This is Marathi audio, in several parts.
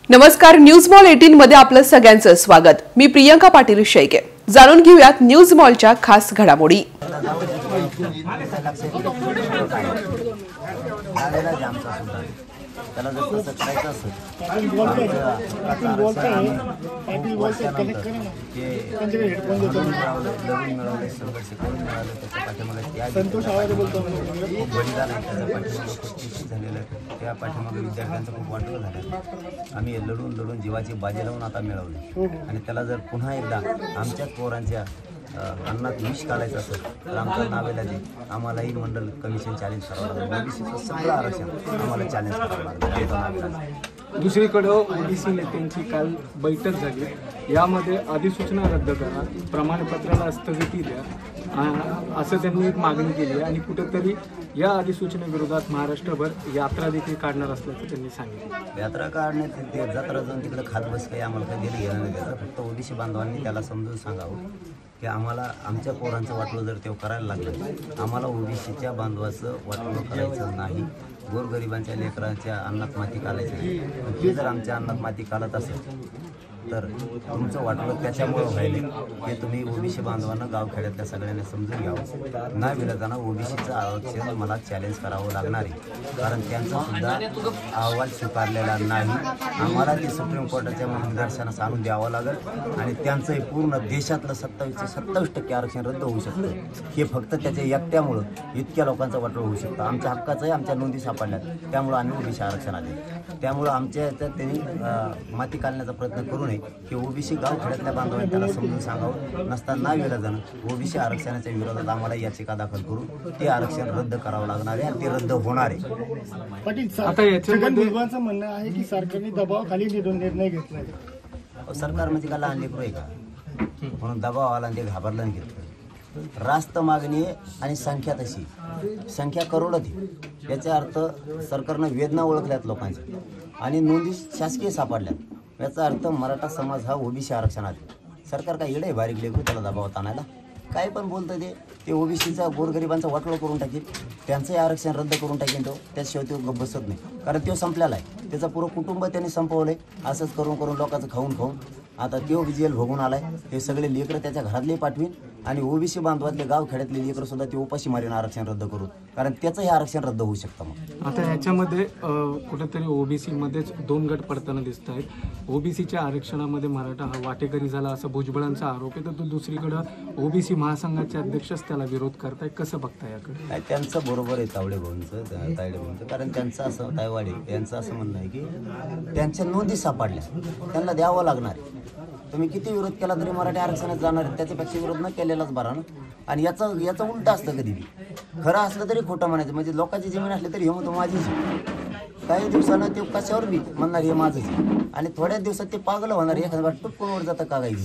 नमस्कार, न्यूज मॉल 18 मध्ये आपलं सगळ्यांचं स्वागत। मी प्रियंका पाटील शेळके। जाणून घेऊयात न्यूज मॉलच्या खास घडामोडी। त्याला जर तसं करायचं असेल त्या पाठीमागे विद्यार्थ्यांचं खूप वाटलं झालं। आम्ही लढून लढून जीवाची बाजी लावून आता मिळवली आणि त्याला जर पुन्हा एकदा आमच्याच पोरांच्या अन्नात विष काढायचं असेल तर आमचं नावेला दे, आम्हालाही मंडल कमिशन चॅलेंज करावं लागेल। ओबीसीचं सगळं आरक्षण आम्हाला चॅलेंज करावं लागेल। दुसरीकडे ओबीसी नेत्यांची काल बैठक झाली। यामध्ये अधिसूचना रद्द करा, प्रमाणपत्राला स्थगिती द्या असं त्यांनी एक मागणी केली आणि कुठेतरी या अधिसूचनेविरोधात महाराष्ट्रभर यात्रा देखील काढणार असल्याचं त्यांनी सांगितलं। यात्रा काढण्यात ते जत्रा जाऊन तिकडे खात बस काही आम्हाला काही दिलं गेलं नाही। त्याचं फक्त ओबीसी बांधवांनी त्याला समजून सांगावं की आम्हाला आमच्या पोरांचं वाटलं जर ते करायला लागलं, आम्हाला ओबीसीच्या बांधवाचं वाटलं करायचं नाही। गोरगरिबांच्या लेकरांच्या अन्नात माती घालायची नाही। ते जर आमच्या अन्नात माती घालत असेल तर तुमचं वाटलं त्याच्यामुळे व्हायले हे तुम्ही ओबीसी बांधवांना गावखेड्यातल्या सगळ्यांनी समजून घ्यावं। ना विरोधानं ओबीसीचं आरक्षण मला चॅलेंज करावं लागणार आहे, कारण त्यांचा सुद्धा अहवाल स्वीकारलेला नाही। आम्हाला ते सुप्रीम कोर्टाच्या निदर्शनास आणून द्यावं लागेल आणि त्यांचंही पूर्ण देशातलं 27% आरक्षण रद्द होऊ शकतं। हे फक्त त्याच्या एकट्यामुळं इतक्या लोकांचं वाटलं होऊ शकतं। आमच्या हक्काचंही आमच्या नोंदी सापडल्यात, त्यामुळं आम्ही ओबीसी आरक्षण आले। त्यामुळं आमच्या याच्यात त्यांनी माती काढण्याचा प्रयत्न करू नये की ओबीसी गावखेड्यातल्या बांधवांनी त्याला समजून सांगावं। नसताना विरोधानं ओबीसी आरक्षणाच्या विरोधात आम्हाला याचिका दाखल करून ते आरक्षण रद्द करावं लागणार आहे आणि ते रद्द होणार आहे। पाटील, आता याच्यामध्ये भुजबळांचं म्हणणं आहे की सरकारने दबावाखाली निर्णय घेतलाय। सरकार म्हणजे का लहान लेकरू आहे का म्हणून दबाव आला आणि ते घाबरलं नाही घेतलं। रास्त मागणी आणि संख्या तशी, संख्या करोडाची, याचा अर्थ सरकारनं वेदना ओळखल्यात लोकांच्या आणि नोंदी शासकीय सापडल्यात। याचा अर्थ मराठा समाज हा ओबीसी आरक्षणात। सरकार काय येडे बारीक लेकरू त्याला दबावात आणायला? काय पण बोलतं ते ओबीसीचा गोरगरिबांचा वाटोळं करून टाकेल, त्यांचंही आरक्षण रद्द करून टाकेल तो, त्याशिवाय तो गप्प बसत नाही। कारण तो संपलेला आहे, त्याचं पूर्ण कुटुंब त्यांनी संपवलंय। असंच करून करून लोकांचं खाऊन आता तो जेल भोगून आलाय। हे सगळे लेकरं त्याच्या घरातले पाठवीन आणि ओबीसी बांधवातले गावखेड्यातले लेकरं सुद्धा ते उपाशी मारीन आरक्षण रद्द करून, कारण त्याचं हे आरक्षण रद्द होऊ शकतं। मग आता याच्यामध्ये कुठेतरी ओबीसी मध्येच दोन गट पडताना दिसत आहेत। ओबीसीच्या आरक्षणामध्ये मराठा हा वाटेकरी झाला असं भुजबळांचा आरोप आहे, तर दुसरीकडं ओबीसी महासंघाचे अध्यक्षच त्याला विरोध करताय, कसं बघताय याकडे? नाही, त्यांचं बरोबर आहे तायडे भाऊंचं, कारण त्यांचं असं तायवाडे यांचं असं म्हणणं आहे की त्यांच्या नोंदी सापडल्या, त्यांना द्यावं लागणार आहे। तुम्ही किती विरोध केला तरी मराठी आरक्षणात जाणार आहे, त्याच्यापेक्षा विरोध न केलेलाच बरा ना। आणि याचं उलटं असतं, कधी खरं असलं तरी खोटं म्हणायचं। म्हणजे लोकांची जमीन असली तरी हे म्हणतो माझीच, काही दिवसानं ते कशावर बी म्हणणार हे माझंच, आणि थोड्या दिवसात ते पागल होणार, एखाद्या टुप्पवर जातं का काही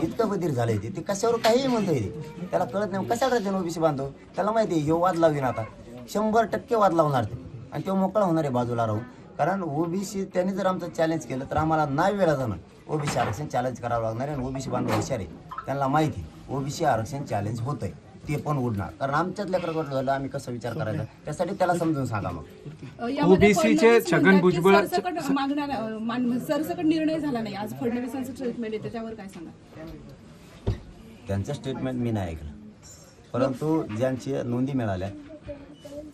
इतकं बधीर झालंय ते कशावर काहीही म्हणतो येते, त्याला कळत नाही कशाकडे ओबीसी बांधव, त्याला माहिती आहे हे वाद लावीन आता 100% वाद लावणार ते, आणि तो मोकळा होणार आहे बाजूला राहून। कारण ओबीसी त्यांनी जर आमचं चॅलेंज केलं तर आम्हाला नाही वेळा जाणं ओबीसी आरक्षण चॅलेंज करावं लागणार आहे। आणि ओबीसी बांधव हुशार आहे, त्यांना माहिती ओबीसी आरक्षण चॅलेंज होतंय, ते पण उडणार, कारण आमच्याच लेकराकडे झालं आम्ही कसं विचार करायचा त्यासाठी त्याला समजून सांगा। मग ओबीसीचे छगन भुजबळ सरसकट निर्णय झाला नाही, आज फडणवीसांचं स्टेटमेंट आहे, त्याच्यावर काय सांगा? त्यांचं स्टेटमेंट मी नाही ऐकलं, परंतु ज्यांची नोंदी मिळाल्या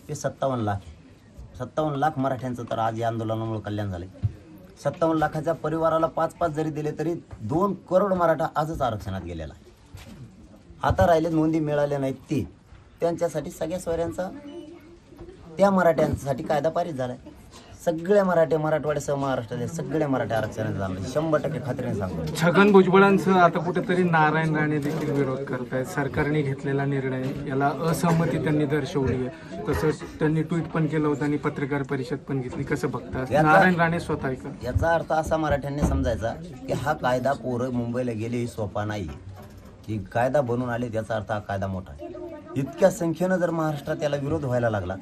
ते 57 लाख मराठ्यांचं तर आज या आंदोलनामुळे कल्याण झाले। 57 लाखाच्या परिवाराला 5-5 जरी दिले तरी 2 करोड मराठा आजच आरक्षणात गेलेला आहे। आता राहिले नोंदी मिळाल्या नाहीत ते, त्यांच्यासाठी सगळ्या सोयऱ्यांचा त्या मराठ्यांसाठी कायदा पारित झालाय। सगळ्या मराठवाड्यासह महाराष्ट्रातले सगळे मराठा आरक्षणात झाले, 100% खात्रीने सांगतो। छगन भुजबळांचं आता कुठेतरी नारायण राणे देखील विरोध करतायत, सरकारने घेतलेला निर्णय याला असहमती त्यांनी दर्शवली आहे। तसंच त्यांनी ट्विट पण केलं होतं आणि पत्रकार परिषद पण घेतली, कसं बघतात नारायण राणे स्वतः? याचा अर्थ असा मराठ्यांनी समजायचा की हा कायदा पोरं मुंबईला गेले ही सोपा नाही, की कायदा बनवून आले त्याचा अर्थ हा कायदा मोठा आहे। इतक्या संख्येनं जर महाराष्ट्रात याला विरोध व्हायला लागला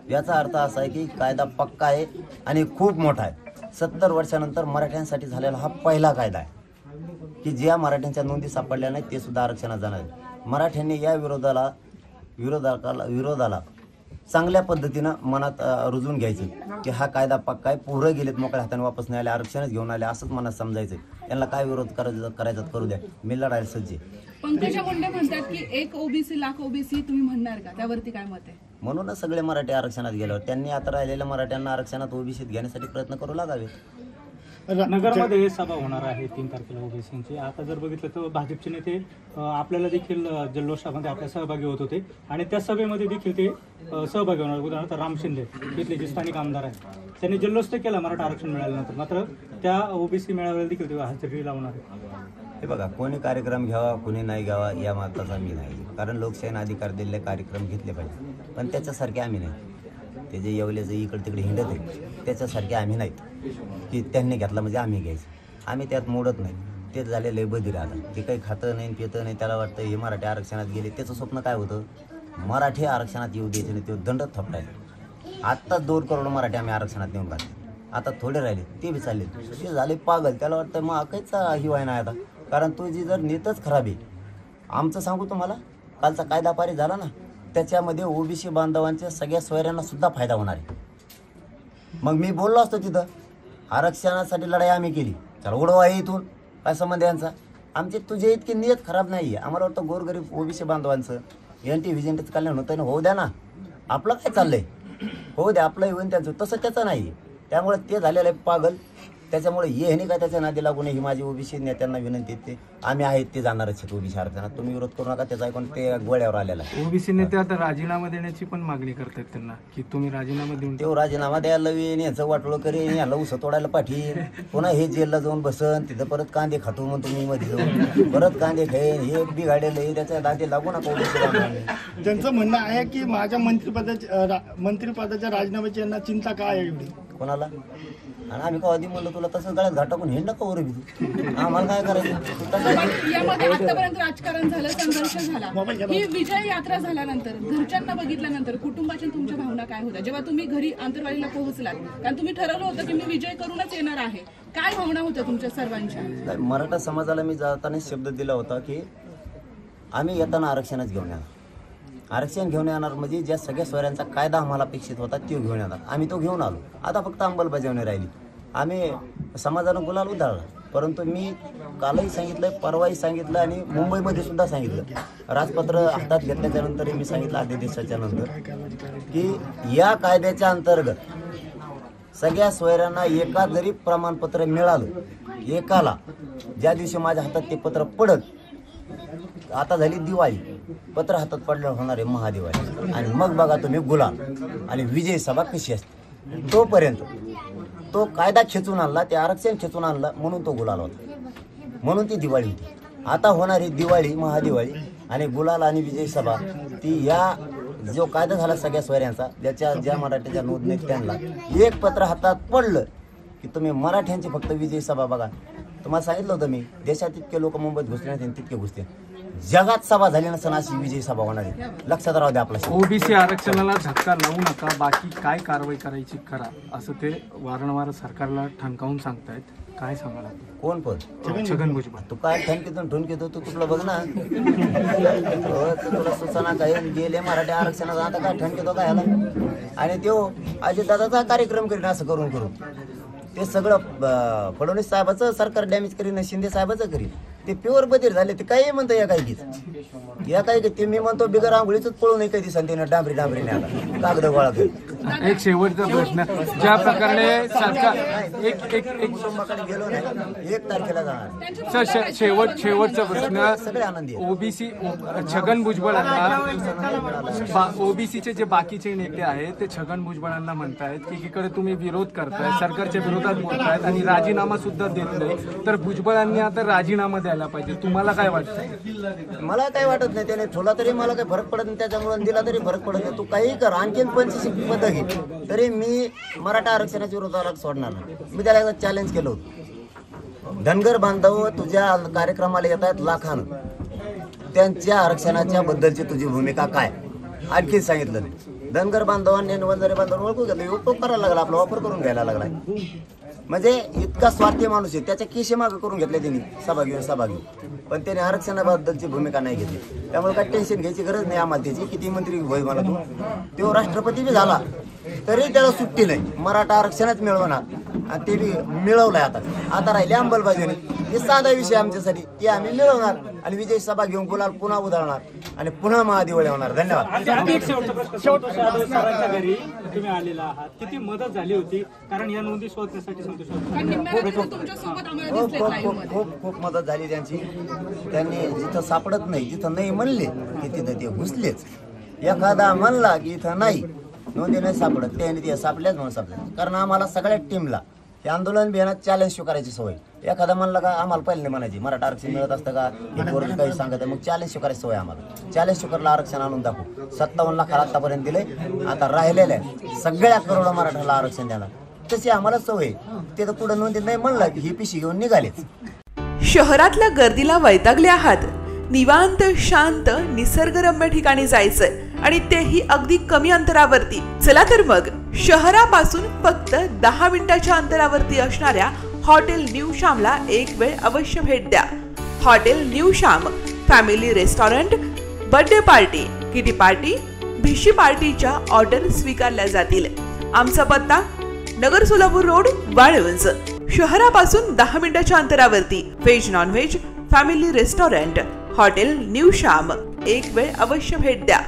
याचा अर्थ असा आहे की कायदा पक्का आहे आणि खूप मोठा आहे। 70 वर्षानंतर मराठ्यांसाठी झालेला हा पहिला कायदा आहे की ज्या मराठ्यांच्या नोंदी सापडल्या नाहीत ते सुद्धा आरक्षणात जाणार आहेत। मराठ्यांनी या विरोधाला चांगल्या पद्धतीनं मनात रुजून घ्यायचं की हा कायदा पक्का आहे, पोरं गेलेत मोकळ्या हाताने वापस नाही आले, आरक्षणच घेऊन आले असंच मनात समजायचं. त्यांना काय विरोध करायचा करू द्या, मी लढायला सज्ज आहे. पंकजा मुंडे म्हणतात की एक ओबीसी लाख ओबीसी तुम्ही म्हणणार का, त्यावरती काय मत आहे? म्हणूनच सगळे मराठी आरक्षणात गेल्यावर त्यांनी आता राहिलेल्या मराठ्यांना आरक्षणात ओबीसीत घेण्यासाठी प्रयत्न करू लागावे. नगरमध्ये सभा होणार आहे 3 तारखेला ओबीसीची. आता जर बघितलं तर भाजपचे नेते आपल्याला देखील जल्लोषामध्ये आपल्या सहभागी होत होते आणि त्या सभेमध्ये देखील ते सहभागी होणार. उदाहरणार्थ राम शिंदे इथले जे स्थानिक आमदार आहेत त्यांनी जल्लोष तर केला मराठा आरक्षण मिळाल्यानंतर, मात्र त्या ओबीसी मेळाव्याला देखील ते हजेरी लावणार आहे. हे बघा, कोणी कार्यक्रम घ्यावा कोणी नाही घ्यावा या मताचा मी नाही, कारण लोकशाहीने अधिकार दिलेले कार्यक्रम घेतले पाहिजे, पण त्याच्यासारखे आम्ही नाही. ते जे येवल्याचं इकडे तिकडे हिंडत आहे त्याच्यासारखे आम्ही नाहीत की त्यांनी घेतला म्हणजे आम्ही घ्यायचं. आम्ही त्यात मोडत नाही. ते झालेलं आहे बधीर. आता ते काही खातं नाही पितं नाही, त्याला वाटतं हे मराठी आरक्षणात गेले. त्याचं स्वप्न काय होतं, मराठी आरक्षणात येऊ द्यायचं नाही, ते दंड थपटायला. आत्ताच 2 करोड मराठी आम्ही आरक्षणात नेऊन घातले, आता थोडे राहिले ते बी चालले. ते झाले पागल. त्याला वाटतं मग काहीच हिवाय नाही आता, कारण तुझी जर नीतच खराब आहे. आमचं सांगू तुम्हाला, कालचा कायदा पारित झाला ना, त्याच्यामध्ये ओबीसी बांधवांच्या सगळ्या सोयऱ्यांना सुद्धा फायदा होणार आहे. मग मी बोललो असतो तिथं, आरक्षणासाठी लढाई आम्ही केली, चला उडवा आहे इथून, काय संबंध यांचा. आमचे तुझे इतकी नियत खराब नाही आहे. आम्हाला वाटतं गोरगरीब ओबीसी बांधवांचं एनटी व्हिजंटचं कल्याण होतं ना, होऊ द्या ना. आपलं काय चाललंय, होऊ द्या, आपलं येऊन त्यांचं. तसं त्याचं नाही. त्यामुळे ते झालेलं आहे पागल. त्याच्यामुळे हे नाही का त्याच्या नादी लागू नये ही माझी ओबीसी नेत्यांना विनंती येते. आम्ही आहेत ते जाणारच आहेत ओबीसी आरक्षणात, तुम्ही विरोध करू नका. त्याचा ऐकून ते गोळ्यावर आलेला आहे. ओबीसी नेते आता राजीनामा देण्याची पण मागणी करतात त्यांना की तुम्ही राजीनामा देऊन तो राजीनामा द्यायला येईन, याचं वाटोळं करेन, याला उस तोडायला पाठीन, पुन्हा हे जेलला जाऊन बसन, तिथं परत कांदे खातो म्हणून तुम्ही मध्ये जाऊन परत कांदे खाईन. हे बिघाडेल आहे, त्याच्या दादी लागू नका ओबीसी. त्यांचं म्हणणं आहे की माझ्या मंत्रिपदाच्या राजीनाम्याची यांना चिंता काय आहे एवढी? कोणाला? आणि आम्ही का आधी म्हणलं तुला तसंच गळ्यात घाट टाकून हिंड नका वरबी तू, आम्हाला काय करायचं. यामध्ये आतापर्यंत राजकारण झालं, संघर्ष झाला. ही विजय यात्रा झाल्यानंतर घरच्यांना बघितल्यानंतर कुटुंबाच्या तुमच्या भावना काय होत्या जेव्हा तुम्ही घरी आंतरवालीला पोहोचलात? कारण तुम्ही ठरवलं होतं की मी विजय करूनच येणार आहे. काय भावना होत्या तुमच्या सर्वांच्या? मराठा समाजाला मी जाताना शब्द दिला होता की आम्ही येताना आरक्षणच घेऊन येणार. आरक्षण घेऊन येणार म्हणजे ज्या सगळ्या सोयऱ्यांचा कायदा आम्हाला अपेक्षित होता तो घेऊन येणार. आम्ही तो घेऊन आलो. आता फक्त अंमलबजावणी राहिली. आम्ही समाजानं गुलाल उधळला. परंतु मी कालही सांगितलं, परवाही सांगितलं आणि मुंबईमध्ये सुद्धा सांगितलं. राजपत्र हातात घेतल्याच्या नंतर मी सांगितलं आदेशाच्या नंतर की या कायद्याच्या अंतर्गत सगळ्या सोयऱ्यांना एका जरी प्रमाणपत्र मिळालं, एकाला ज्या दिवशी माझ्या हातात ते पत्र पडत, आता झाली दिवाळी, पत्र हातात पडल्यावर होणार आहे महादिवाळी, आणि मग बघा तुम्ही गुलाल आणि विजय सभा कशी असते. तोपर्यंत तो कायदा खेचून आणला, ते आरक्षण खेचून आणलं म्हणून तो गुलाल होता, म्हणून ती दिवाळी होती. आता होणारी दिवाळी महादिवाळी आणि गुलाल आणि विजय सभा ती या जो कायदा झाला सगळ्या सोयऱ्यांचा, ज्या मराठीच्या नोंदणीत त्यांना एक पत्र हातात पडलं की तुम्ही मराठ्यांची फक्त विजय सभा बघा. तुम्हाला सांगितलं होतं मी, देशात इतके लोक मुंबईत घुसले नाही तितके घुसते. जगात सभा झाली नसताना अशी विजयी सभा होणार आहे, लक्षात राहू द्या आपला. ओबीसी आरक्षणाला धक्का लावू नका, बाकी काय कारवाई करायची करा, असं ते वारंवार सरकारला ठणकावून सांगतायत. काय सांगाल? कोण पण? छगन भुजबळ. तू काय ठणकीतून ठुणकीतो तू तुला बघ ना. तुला सूचना काय गेले मराठी आरक्षणाचा, आता काय ठणकीतो काय ह्याला. आणि तो अजितदादाचा कार्यक्रम करीन असं करून करून. ते सगळं फडणवीस साहेबाचं सरकार डॅमेज करीन, शिंदे साहेबाचं करीन. ते प्युअर बधीर झाले. ते काही म्हणतं या काही ते मी म्हणतो बिगर आंघोळीच पळू नये कधी संधीने डांबरीने आता कागद गोळा करून. एक शेवटचा प्रश्न, ज्या प्रकारे सरकार गेलो नाही, 1 तारखेला जाणार. शेवटचा प्रश्न, सगळे आनंदी ओबीसी छगन भुजबळांना, ओबीसीचे जे बाकीचे नेते आहेत ते छगन भुजबळांना म्हणतायत की एकीकडे तुम्ही विरोध करताय, सरकारच्या विरोधात बोलतायत आणि राजीनामा सुद्धा देत नाही, तर भुजबळांनी आता राजीनामा द्यायला पाहिजे. तुम्हाला काय वाटतं? मला काय वाटत नाही. त्याने ठेवला तरी मला काही फरक पडत नाही, त्याच्यामुळे दिला तरी फरक पडत नाही. तू काही कर, आणखीन 25 पदं घे, तरी मी मराठा आरक्षणाच्या विरोधाला सोडणार नाही. मी त्याला एकदा चॅलेंज केलं होतं. धनगर बांधव तुझ्या कार्यक्रमाला येत आहेत लाखानं, त्यांच्या आरक्षणाच्या बद्दलची तुझी भूमिका काय, आणखी सांगितलं नाही. धनगर बांधवांनी वंजारी बांधवांना ओळखू घेतलं, उपयोग करायला लागला, आपला वापर करून घ्यायला लागला. म्हणजे इतका स्वार्थी माणूस आहे, त्याच्या केशे मागं करून घेतले त्यांनी सभा घेऊन पण त्याने आरक्षणाबद्दलची भूमिका नाही घेतली. त्यामुळे काय टेन्शन घ्यायची गरज नाही आम्हाला त्याची. किती मंत्री होय मला तो राष्ट्रपती बी झाला तरी त्याला सुट्टी नाही. मराठा आरक्षणच मिळवणार आणि ते बी मिळवलंय. आता राहिले अंमलबजावणी. हे साधा विषय आमच्यासाठी, ते आम्ही मिळवणार आणि विजय सभा घेऊन गुलाल पुन्हा उधळणार आणि पुन्हा महादिवाळी होणार. धन्यवाद. सरांच्या घरी तुम्ही आलेला आहात, किती मदत झाली होती? कारण या नोंदी शोधण्यासाठी खूप मदत झाली त्यांची. त्यांनी जिथं सापडत नाही, जिथं नाही म्हणले की तिथं ते घुसलेच. एखादा म्हणला की इथं नाही नोंदी नाही सापडत, त्याने ते सापल्याच म्हणून सापडले. कारण आम्हाला सगळ्या टीमला हे आंदोलन बिहानात चॅलेंज स्वीकारायची सवय. एखादा म्हणलं का आम्हाला पहिले म्हणायची मराठा आरक्षण मिळत असतं का, हे काही सांगत मग चॅलेंज स्वीकारायची सवय आम्हाला. चॅलेंज स्वीकारला आरक्षण आणून दाखवू. 57 लाखाला आतापर्यंत दिले, आता राहिलेल्या सगळ्या करोड मराठाला आरक्षण द्यायला. तशी आम्हाला सवय. ते तर पुढे नोंदीत नाही म्हणलं की ही पिशी घेऊन निघालेच. शहरातल्या गर्दीला वैतागले आहात? निवांत शांत निसर्गरम्य ठिकाणी जायचंय आणि तेही अगदी कमी अंतरावरती. चला तर मग शहरापासून फक्त 10 मिनिटाच्या अंतरावरती असणाऱ्या हॉटेल न्यू श्यामला एक वेळ अवश्य भेट द्या. Hotel new Shyam family restaurant, birthday party, kitty party, भिशी पार्टीच्या ऑर्डर स्वीकारल्या जातील. आमचा पत्ता नगर सोलापूर रोड, वाळुंज. शहरापासून 10 मिनिटाच्या अंतरावरती veg non veg family restaurant hotel new Shyam. एक वेळ अवश्य भेट द्या.